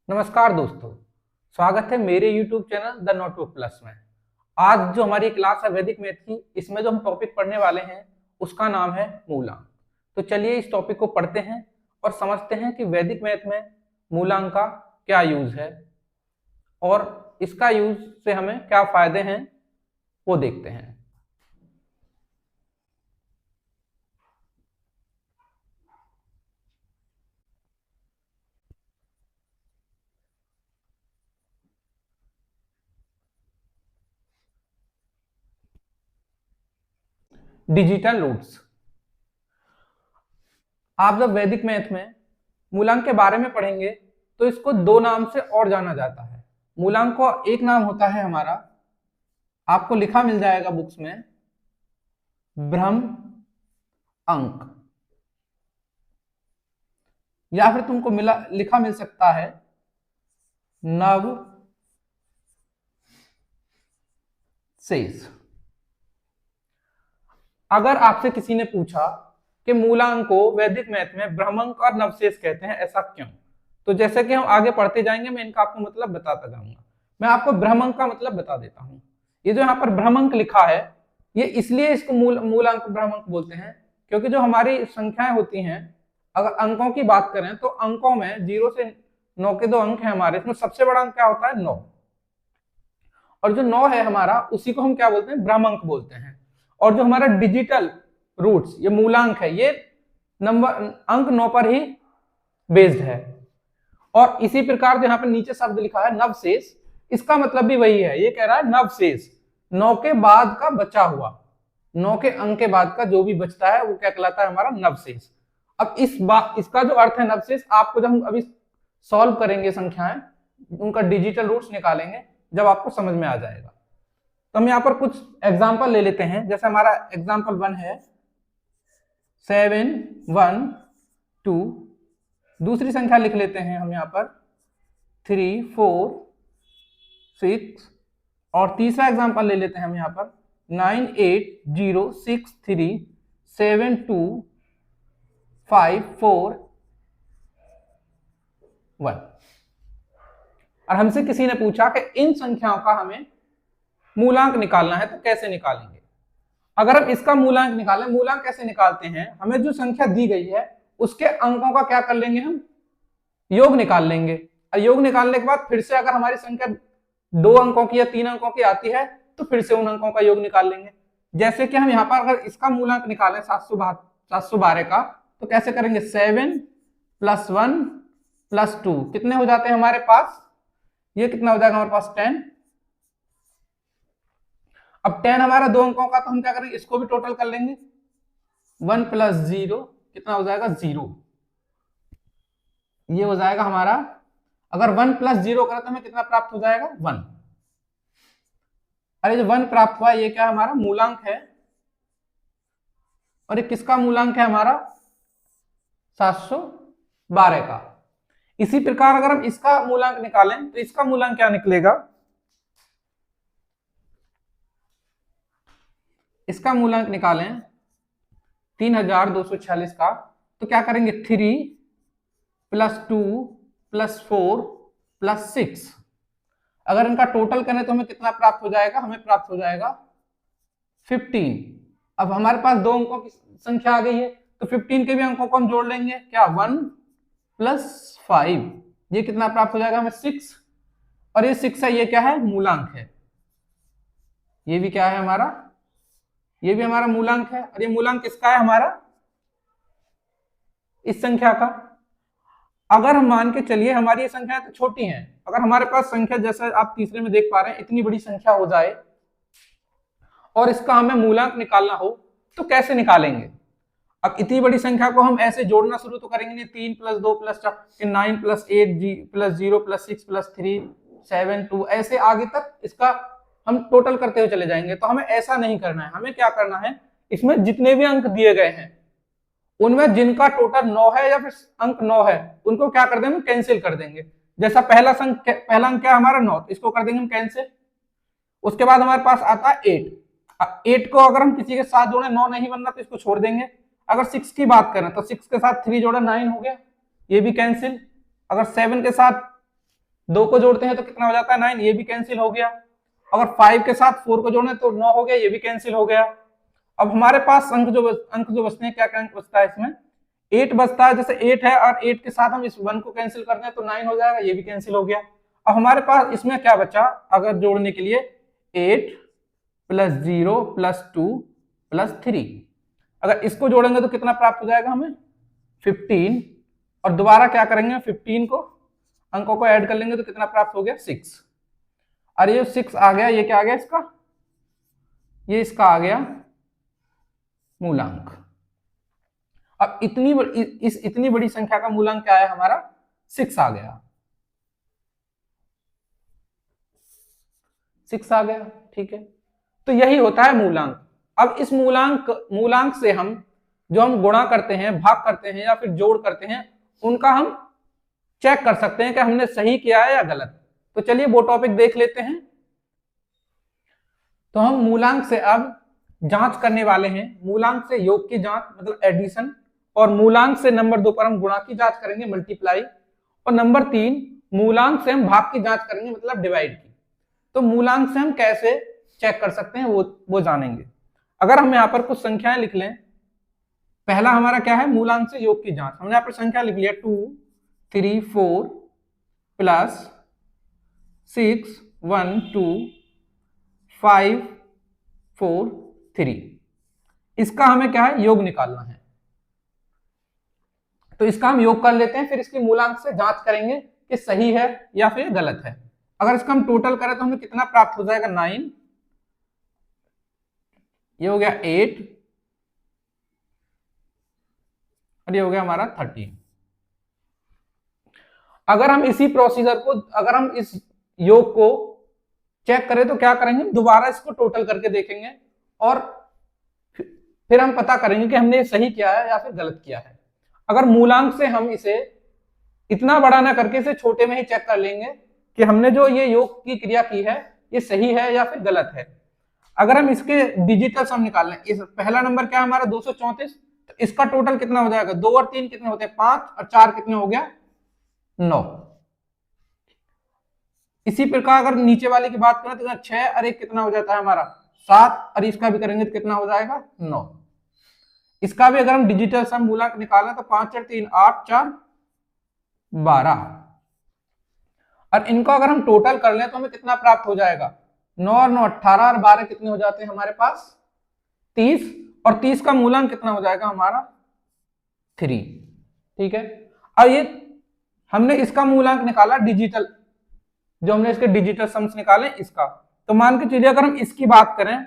नमस्कार दोस्तों, स्वागत है मेरे YouTube channel the notebook plus में। आज जो हमारी क्लास है वैदिक मैथ की, इसमें जो हम टॉपिक पढ़ने वाले हैं उसका नाम है मूलांक। तो चलिए इस टॉपिक को पढ़ते हैं और समझते हैं कि वैदिक मैथ में मूलांक का क्या यूज है और इसका यूज से हमें क्या फायदे हैं वो देखते हैं। Digital roots. आप जब वैदिक मैथ में मूलांक के बारे में पढ़ेंगे तो इसको दो नाम से और जाना जाता है। मूलांक को एक नाम होता है हमारा, आपको लिखा मिल जाएगा बुक्स में, ब्रह्म अंक, या फिर तुमको लिखा मिल सकता है नव शेष। अगर आपसे किसी ने पूछा कि मूलांक को वैदिक मैथ में ब्रह्मांक और नवशेष कहते हैं, ऐसा क्यों, तो जैसे कि हम आगे पढ़ते जाएंगे मैं इनका आपको मतलब बताता जाऊंगा। मैं आपको ब्रह्मांक का मतलब बता देता हूं। ये जो यहाँ पर ब्रह्मांक लिखा है, ये इसलिए इसको मूलांक ब्रह्मांक बोलते हैं क्योंकि जो हमारी संख्याएं होती हैं, अगर अंकों की बात करें तो अंकों में 0 से 9 के दो अंक है हमारे, इसमें सबसे बड़ा अंक क्या होता है 9, और जो 9 है हमारा उसी को हम क्या बोलते हैं, ब्रह्मांक बोलते हैं। और जो हमारा डिजिटल रूट्स, ये मूलांक है, ये नंबर अंक 9 पर ही बेस्ड है। और इसी प्रकार जो यहाँ पर नीचे शब्द लिखा है नवशेष, इसका मतलब भी वही है। ये कह रहा है नवशेष, 9 के बाद का बचा हुआ, 9 के अंक के बाद का जो भी बचता है वो क्या कहलाता है, हमारा नवशेष। अब इसका जो अर्थ है नवशेष, आपको जब हम अभी सॉल्व करेंगे संख्याएं, उनका डिजिटल रूट्स निकालेंगे, जब आपको समझ में आ जाएगा। तो हम यहाँ पर कुछ एग्जाम्पल ले लेते हैं। जैसे हमारा एग्जाम्पल 1 है 7 1 2, दूसरी संख्या लिख लेते हैं हम यहाँ पर 3 4 6, और तीसरा एग्जाम्पल ले लेते हैं हम यहाँ पर 9 8 0 6 3 7 2 5 4 1। और हमसे किसी ने पूछा कि इन संख्याओं का हमें मूलांक निकालना है तो कैसे निकालेंगे। अगर हम इसका मूलांक निकालें, मूलांक कैसे निकालते हैं, हमें जो संख्या दी गई है उसके अंकों का क्या कर लेंगे, हम योग निकाल लेंगे। और योग निकालने के बाद फिर से अगर हमारी संख्या 2 अंकों की या 3 अंकों की आती है तो फिर से उन अंकों का योग निकाल लेंगे। जैसे कि हम यहाँ पर अगर इसका मूलांक निकालें 712 का, तो कैसे करेंगे, 7 + 1 + 2 कितने हो जाते हैं हमारे पास, ये कितना हो जाएगा हमारे पास 10। अब 10 हमारा 2 अंकों का, तो हम क्या करेंगे, इसको भी टोटल कर लेंगे। 1 + 0 कितना हो जाएगा, 0। ये हो जाएगा हमारा, अगर 1 + 0 करें तो हमें कितना प्राप्त हो जाएगा, 1। अरे जो 1 प्राप्त हुआ ये क्या हमारा मूलांक है, और ये किसका मूलांक है, हमारा 712 का। इसी प्रकार अगर हम इसका मूलांक निकालें तो इसका मूलांक क्या निकलेगा, इसका मूलांक निकालें 3246 का, तो क्या करेंगे, 3 + 2 + 4 + 6। अगर इनका टोटल करें तो हमें कितना प्राप्त हो जाएगा, हमें प्राप्त हो जाएगा 15। अब हमारे पास 2 अंकों की संख्या आ गई है, तो 15 के भी अंकों को हम जोड़ लेंगे, क्या 1 + 5, ये कितना प्राप्त हो जाएगा हमें 6। और ये 6 है, ये क्या है, मूलांक है। ये भी क्या है हमारा, ये भी हमारा मूलांक है। और ये मूलांक किसका है, हमारा इस संख्या का। अगर हम मान के चलिए हमारी ये संख्या तो छोटी हैं, अगर हमारे पास संख्या जैसा आप तीसरे में देख पा रहे हैं इतनी बड़ी संख्या हो जाए और इसका हमें मूलांक निकालना हो, तो कैसे निकालेंगे। अब इतनी बड़ी संख्या को हम ऐसे जोड़ना शुरू तो करेंगे नहीं, 3 + 2 + 4 9 + 8 + 0 + 6 + 3 7 2, ऐसे आगे तक इसका हम टोटल करते हुए चले जाएंगे। तो हमें ऐसा नहीं करना है, हमें क्या करना है, इसमें जितने भी अंक दिए गए हैं उनमें जिनका टोटल 9 है या फिर अंक 9 है उनको क्या कर देंगे, कैंसिल कर देंगे। जैसा पहला अंक क्या हमारा 9, तो इसको कर देंगे हम कैंसिल। उसके बाद हमारे पास आता है 8। 8 को अगर हम किसी के साथ जोड़े, 9 नहीं बनना तो इसको छोड़ देंगे। अगर 6 की बात करें तो 6 के साथ 3 जोड़ा 9 हो गया, ये भी कैंसिल। अगर 7 के साथ 2 को जोड़ते हैं तो कितना हो जाता है 9, ये भी कैंसिल हो गया। अगर 5 के साथ 4 को जोड़े तो 9 हो गया, ये भी कैंसिल हो गया। अब हमारे पास अंक जो बचते हैं, क्या क्या अंक बचता है इसमें, 8 बचता है। जैसे 8 है और 8 के साथ हम इस 1 को कैंसिल करते हैं तो 9 हो जाएगा, ये भी कैंसिल हो गया। अब हमारे पास इसमें क्या बचा अगर जोड़ने के लिए, 8 + 0 + 2 + 3। अगर इसको जोड़ेंगे तो कितना प्राप्त हो जाएगा हमें, 15। और दोबारा क्या करेंगे, 15 को अंकों को ऐड कर लेंगे तो कितना प्राप्त हो गया, 6। और ये 6 आ गया, ये क्या आ गया इसका, ये इसका आ गया मूलांक। अब इतनी बड़ी संख्या का मूलांक क्या है हमारा, 6 आ गया, 6 आ गया। ठीक है, तो यही होता है मूलांक। अब इस मूलांक से हम जो हम गुणा करते हैं, भाग करते हैं या फिर जोड़ करते हैं, उनका हम चेक कर सकते हैं कि हमने सही किया है या गलत। तो चलिए वो टॉपिक देख लेते हैं। तो हम मूलांक से अब जांच करने वाले हैं, मूलांक से योग की जांच मतलब एडिशन, और मूलांक से नंबर 2 पर हम गुणा की जांच करेंगे मल्टीप्लाई, और नंबर 3 मूलांक से हम भाग की जांच करेंगे मतलब डिवाइड की। तो मूलांक से हम कैसे चेक कर सकते हैं वो जानेंगे। अगर हम यहाँ पर कुछ संख्याएं लिख लें, पहला हमारा क्या है, मूलांक से योग की जांच। हमने यहाँ पर संख्या लिख लिया 2 3 4 + 6 1 2 5 4 3। इसका हमें क्या है, योग निकालना है। तो इसका हम योग कर लेते हैं, फिर इसकी मूलांक से जांच करेंगे कि सही है या फिर गलत है। अगर इसका हम टोटल करें तो हमें कितना प्राप्त हो जाएगा, 9, ये हो गया 8, और ये हो गया हमारा 13। अगर हम इसी प्रोसीजर को, अगर हम इस योग को चेक करें तो क्या करेंगे, दोबारा इसको टोटल करके देखेंगे और फिर हम पता करेंगे कि हमने सही किया है या फिर गलत किया है। अगर मूलांक से हम इसे इतना बड़ा ना करके इसे छोटे में ही चेक कर लेंगे कि हमने जो ये योग की क्रिया की है ये सही है या फिर गलत है। अगर हम इसके डिजिटल सम निकाल लें, इस पहला नंबर क्या है हमारा 234, तो इसका टोटल कितना हो जाएगा, 2 और 3 कितने होते हैं 5, और 4 कितने हो गया 9। इसी प्रकार अगर नीचे वाले की बात करें तो 6 और 1 कितना हो जाता है हमारा 7, और इसका भी करेंगे तो कितना हो जाएगा 9। इसका भी अगर हम डिजिटल सम मूलांक निकालें तो 5 और 3 8 4 12, और इनको अगर हम टोटल कर लें तो हमें कितना प्राप्त हो जाएगा, 9 और 9 18, और 12 कितने हो जाते हैं हमारे पास 30, और 30 का मूलांक कितना हो जाएगा हमारा 3। ठीक है, अब ये हमने इसका मूलांक निकाला डिजिटल, जो हमने इसके डिजिटल सम्स निकाले इसका। तो मान के चलिए अगर हम इसकी बात करें,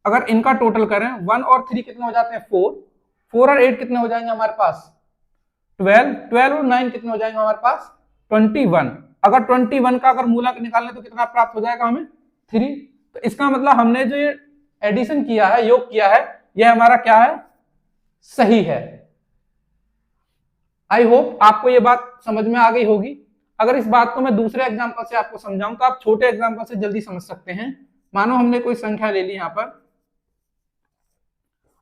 अगर इनका टोटल करें 1 और 3 कितने हो जाते हैं 4, 4 और 8 कितने हो जाएंगे हमारे पास 12, 12 और 9 कितने हो जाएंगे हमारे पास 21। अगर 21 का अगर मूलांक निकालने तो कितना प्राप्त हो जाएगा हमें 3। तो इसका मतलब हमने जो ये एडिशन किया है, योग किया है, यह हमारा क्या है, सही है। आई होप आपको ये बात समझ में आ गई होगी। अगर इस बात को मैं दूसरे एग्जांपल से आपको समझाऊं तो आप छोटे एग्जांपल से जल्दी समझ सकते हैं। मानो हमने कोई संख्या ले ली यहां पर,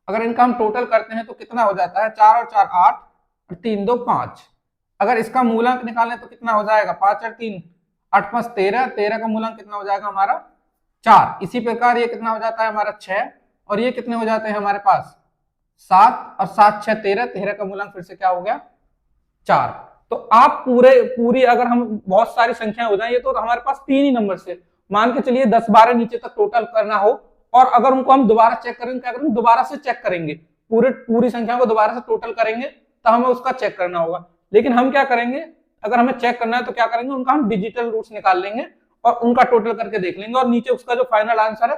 अगर इनका हम टोटल करते हैं तो कितना हो जाता है, 4 और 4 8, और 3 2 5। अगर इसका मूलांक निकालें तो कितना हो जाएगा, 5 और 3 8 5 13, 13 का मूलांक कितना हो जाएगा हमारा 4। इसी प्रकार ये कितना हो जाता है हमारा 6, और ये कितने हो जाते हैं हमारे पास 7, और 7 6 13, 13 का मूलांक फिर से क्या हो गया 4। तो आप पूरी अगर हम बहुत सारी संख्याएं हो जाए, ये तो हमारे पास 3 ही नंबर से मान के चलिए 10 12 नीचे तक टोटल करना हो, और अगर उनको हम दोबारा चेक करेंगे, क्या करेंगे दोबारा से चेक करेंगे, पूरी संख्या को दोबारा से टोटल करेंगे तो हमें उसका चेक करना होगा। लेकिन हम क्या करेंगे, अगर हमें चेक करना है तो क्या करेंगे, उनका हम डिजिटल रूट्स निकाल लेंगे और उनका टोटल करके देख लेंगे, और नीचे उसका जो फाइनल आंसर है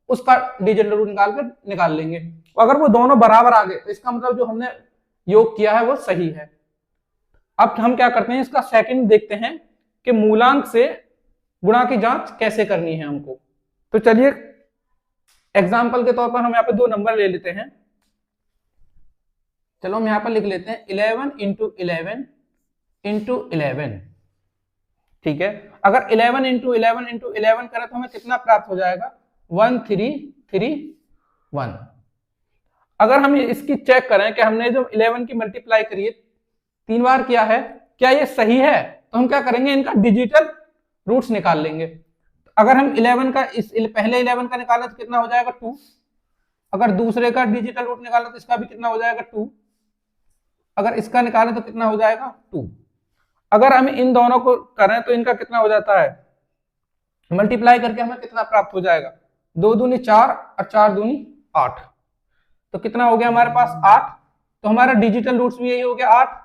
उसका डिजिटल रूट निकाल लेंगे। अगर वो दोनों बराबर आ गए तो इसका मतलब जो हमने योग किया है वो सही है। अब हम क्या करते हैं, इसका सेकंड देखते हैं कि मूलांक से गुणा की जांच कैसे करनी है हमको। तो चलिए एग्जाम्पल के तौर पर हम यहाँ पे 2 नंबर ले लेते हैं। चलो हम यहाँ पर लिख लेते हैं 11 × 11 × 11। ठीक है, अगर 11 × 11 × 11 करें तो हमें कितना प्राप्त हो जाएगा 1331। अगर हम इसकी चेक करें कि हमने जो 11 की मल्टीप्लाई करी है 3 बार किया है, क्या ये सही है, तो हम क्या करेंगे, इनका डिजिटल रूट्स निकाल लेंगे। अगर हम 11 का पहले 11 का निकालें तो कितना हो जाएगा 2। अगर दूसरे का डिजिटल रूट निकालें तो इसका भी कितना हो जाएगा 2। अगर इसका निकालें तो कितना हो जाएगा 2। अगर हम इन दोनों को करें तो इनका कितना हो जाता है, मल्टीप्लाई करके हमें कितना प्राप्त हो जाएगा, 2 दूनी 4 और 4 दूनी 8। तो कितना हो गया हमारे पास 8। तो हमारा डिजिटल रूट्स भी यही हो गया 8।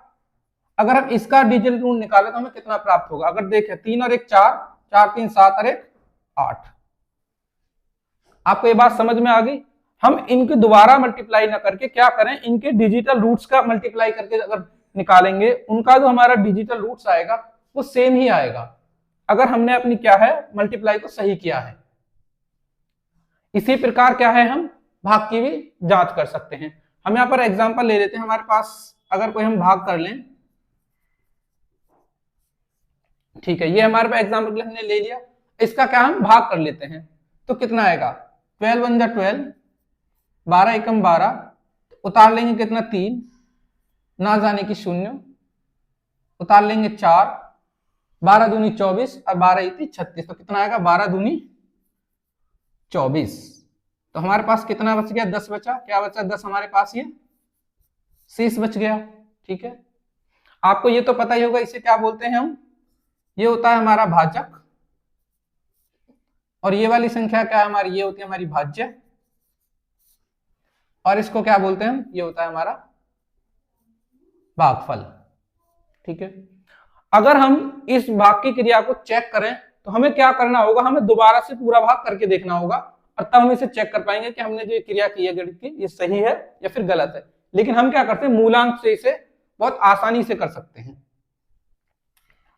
अगर हम इसका डिजिटल रूट निकालें तो हमें कितना प्राप्त होगा, अगर देखें 3 और 1 4, 4 3 7 और 1 8। आपको ये बात समझ में आ गई। हम इनके दोबारा मल्टीप्लाई ना करके क्या करें, इनके डिजिटल रूट्स का मल्टीप्लाई करके अगर निकालेंगे, उनका जो हमारा डिजिटल रूट्स आएगा वो सेम ही आएगा, अगर हमने अपनी क्या है मल्टीप्लाई को सही किया है। इसी प्रकार क्या है, हम भाग की भी जांच कर सकते हैं। हम यहाँ पर एग्जांपल ले लेते हैं। हमारे पास अगर कोई हम भाग कर लें, ठीक है, ये हमारे पास एग्जांपल हमने ले लिया, इसका क्या हम भाग कर लेते हैं तो कितना आएगा, 12 1 जा 12, 12 एकम 12, उतार लेंगे कितना 3, ना जाने की 0, उतार लेंगे 4, 12 दूनी 24 और 12 इतनी 36, तो कितना आएगा 12 दूनी 24। तो हमारे पास कितना बच गया, 10 बचा। क्या बचा, 10 हमारे पास ये शेष बच गया। ठीक है, आपको ये तो पता ही होगा, इसे क्या बोलते हैं हम, ये होता है हमारा भाजक, और ये वाली संख्या क्या है हमारी, ये होती है हमारी भाज्य, और इसको क्या बोलते हैं हम, ये होता है हमारा भागफल। ठीक है, अगर हम इस भाग की क्रिया को चेक करें तो हमें क्या करना होगा, हमें दोबारा से पूरा भाग करके देखना होगा, और तब हम इसे चेक कर पाएंगे कि हमने जो क्रिया की है गणित की, ये सही है या फिर गलत है। लेकिन हम क्या करते हैं, मूलांक से इसे बहुत आसानी से कर सकते हैं।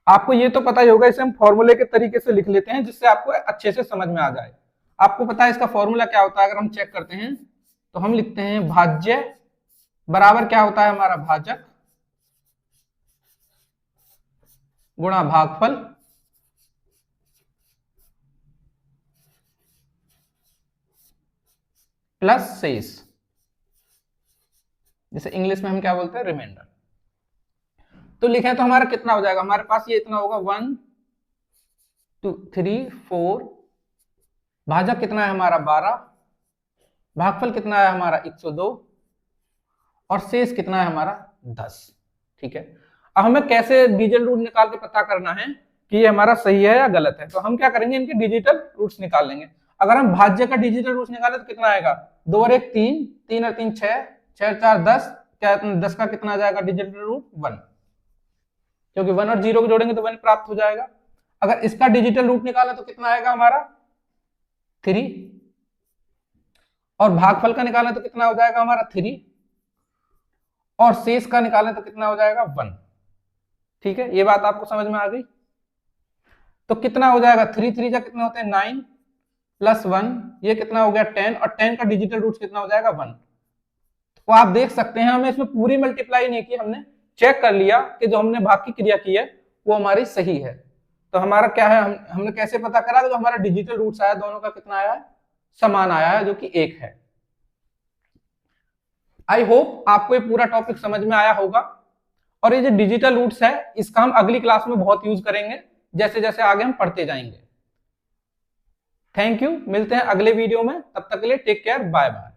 आपको ये तो पता ही होगा, इसे हम फॉर्मूले के तरीके से लिख लेते हैं जिससे आपको अच्छे से समझ में आ जाए। आपको पता है इसका फॉर्मूला क्या होता है, अगर हम चेक करते हैं तो हम लिखते हैं भाज्य बराबर क्या होता है हमारा भाजक गुणा भागफल प्लस शेष, जिसे इंग्लिश में हम क्या बोलते हैं, रिमाइंडर। तो लिखें तो हमारा कितना हो जाएगा, हमारे पास ये इतना होगा 1 2 3 4, भाजक कितना है हमारा 12, भागफल कितना है हमारा 102, और शेष कितना है हमारा 10। ठीक है, अब हमें कैसे डिजिटल रूट निकाल के पता करना है कि ये हमारा सही है या गलत है, तो हम क्या करेंगे, इनके डिजिटल रूट्स निकाल लेंगे। अगर हम भाज्य का डिजिटल रूट्स निकाले तो कितना आएगा, 2 और 1 3, 3 और 3 6, 6 और 4 10, क्या 10 का कितना आ जाएगा डिजिटल रूट 1, क्योंकि 1 और 0 को जोड़ेंगे तो 1 प्राप्त हो जाएगा। अगर इसका डिजिटल रूट निकाला तो कितना आएगा हमारा 3, और भागफल का निकाला तो कितना हो जाएगा हमारा 3, और शेष का निकालें तो कितना हो जाएगा 1। ठीक है, ये बात आपको समझ में आ गई। तो कितना हो जाएगा 3 3 जा कितने होते हैं 9 प्लस 1, ये कितना हो गया 10, और 10 का डिजिटल रूट कितना हो जाएगा 1। तो आप देख सकते हैं हमें इसमें पूरी मल्टीप्लाई नहीं की, हमने चेक कर लिया कि जो हमने भाग की क्रिया की है वो हमारी सही है। तो हमारा क्या है, हमने कैसे पता करा कि जो हमारा डिजिटल रूट्स आया दोनों का कितना आया है, समान आया है, जो कि 1 है। आई होप आपको ये पूरा टॉपिक समझ में आया होगा, और ये जो डिजिटल रूट्स है इसका हम अगली क्लास में बहुत यूज करेंगे, जैसे जैसे आगे हम पढ़ते जाएंगे। थैंक यू, मिलते हैं अगले वीडियो में, तब तक के लिए टेक केयर, बाय बाय।